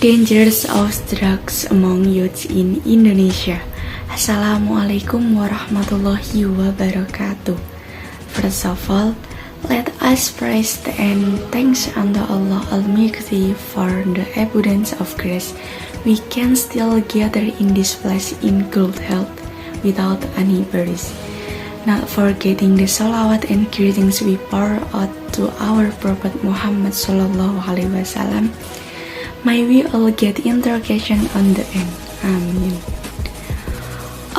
Dangers of drugs among youth in Indonesia. Assalamualaikum warahmatullahi wabarakatuh. First of all, let us praise and thanks unto Allah Almighty for the abundance of grace we can still gather in this place in good health without any worries. Not forgetting the salawat and greetings we pour out to our Prophet Muhammad sallallahu alaihi wasallam. May we all get interrogation on the end. Amin.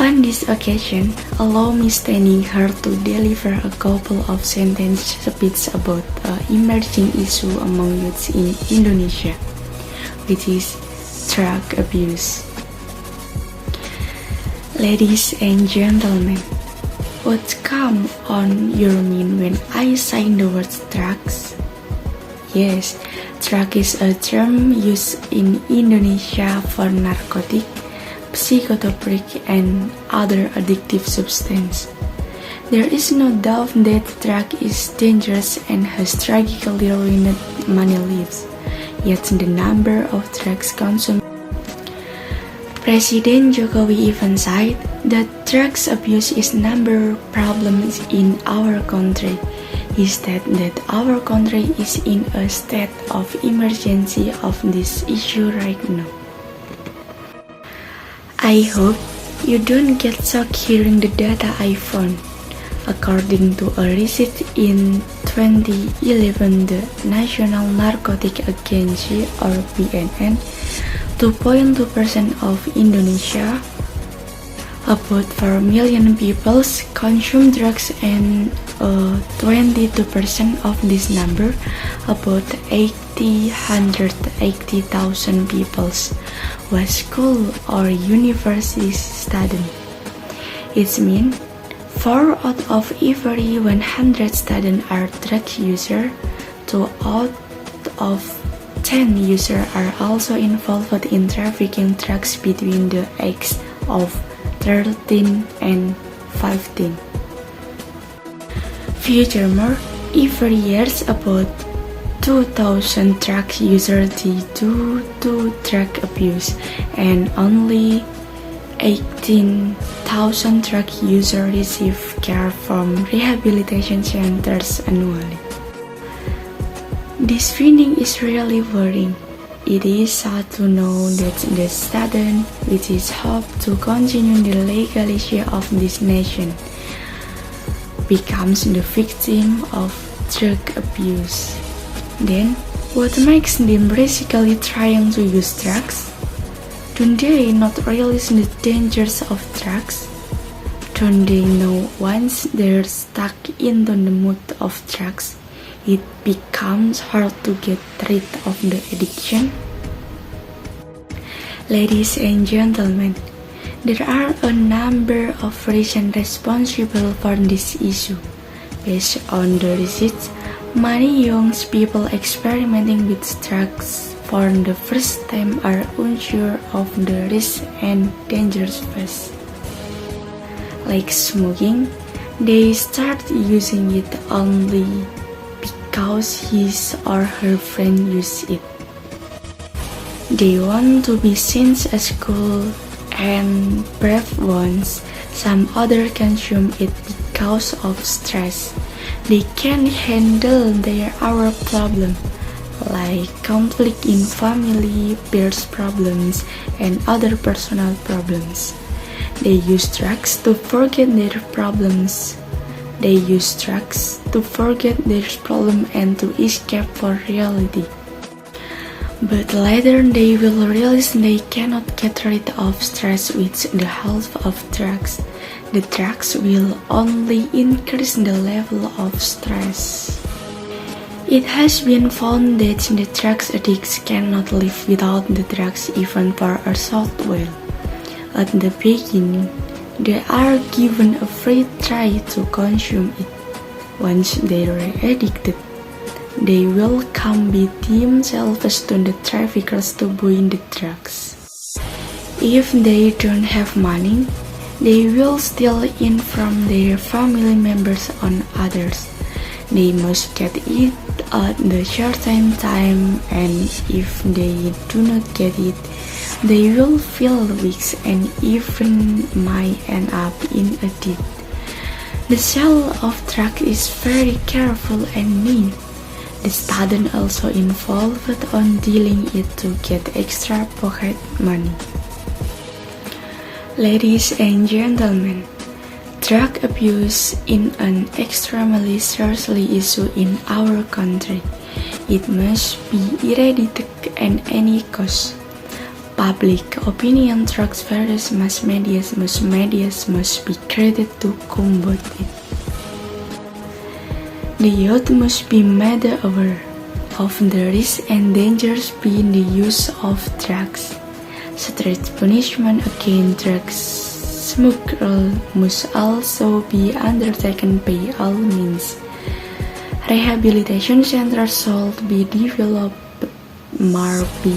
On this occasion, allow me standing here to deliver a couple of sentence speech about emerging issue among youths in Indonesia, which is drug abuse. Ladies and gentlemen, what come on your mind when I say the word drugs? Yes, drug is a term used in Indonesia for narcotic, psychotropic, and other addictive substance. There is no doubt that drug is dangerous and has tragically ruined many lives. Yet the number of drugs consumed. President Jokowi even said that drugs abuse is number problem in our country. He said that our country is in a state of emergency of this issue right now. I hope you don't get shocked hearing the data I found. According to a research in 2011, the National Narcotic Agency or BNN, 2.2% of Indonesia, about 4 million people consume drugs, and 22% of this number, about 180,000 people, was school or university student. It means 4 out of every 100 students are drug users. 2 out of 10 users are also involved in trafficking drugs between the ages of 13 and 15. Furthermore, every year about 2,000 drug users die due to drug abuse, and only 18,000 drug users receive care from rehabilitation centers annually. This finding is really worrying. It is sad to know that the student, which is hoped to continue the legality of this nation, becomes the victim of drug abuse. Then, what makes them basically trying to use drugs? Don't they not realize the dangers of drugs? Don't they know once they're stuck into the mood of drugs, it becomes hard to get rid of the addiction? Ladies and gentlemen, there are a number of reasons responsible for this issue. Based on the research, many young people experimenting with drugs for the first time are unsure of the risks and dangers faced. Like smoking, they start using it only because his or her friend uses it. They want to be seen as cool and brave ones. Some others consume it because of stress. They can't handle their hour problem, like conflict in family, peers problems, and other personal problems. They use drugs to forget their problems. They use drugs to forget their problem and to escape for reality. But later they will realize they cannot get rid of stress with the help of drugs. The drugs will only increase the level of stress. It has been found that the drugs addicts cannot live without the drugs even for a short while. At the beginning, they are given a free try to consume it. Once they are addicted, they will come with themselves to the traffickers to buy the drugs. If they don't have money, they will steal in from their family members or others. They must get it at the certain time, and if they do not get it, they will feel weak and even might end up in a debt. The seller of drugs is very careful and mean. The student also involved on dealing it to get extra pocket money. Ladies and gentlemen, drug abuse is an extremely serious issue in our country. It must be eradicated at any cost. Public opinion, drugs, various mass media must be created to combat it. The youth must be made aware of the risks and dangers being the use of drugs. Strict punishment against drugs smugglers must also be undertaken by all means. Rehabilitation centers should be developed more by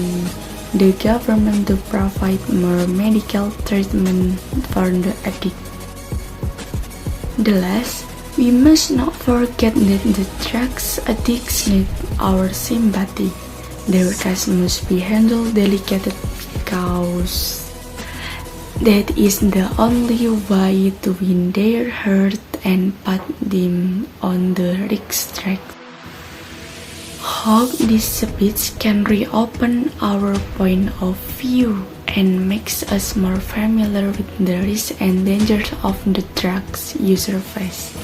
the government to provide more medical treatment for the addict. The last, we must not forget that the drugs addicts need our sympathy. Their case must be handled delicately because that is the only way to win their heart and put them on the right track. Hope this speech can reopen our point of view and makes us more familiar with the risks and dangers of the drugs user face.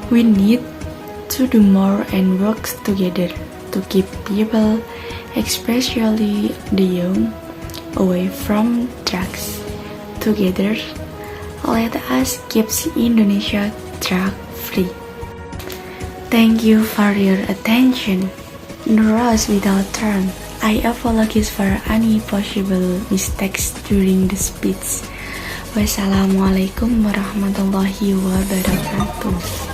We need to do more and work together to keep people, especially the young, away from drugs. Together, let us keep Indonesia drug-free. Thank you for your attention. The rose without turn. I apologize for any possible mistakes during the speech. Wassalamualaikum warahmatullahi wabarakatuh.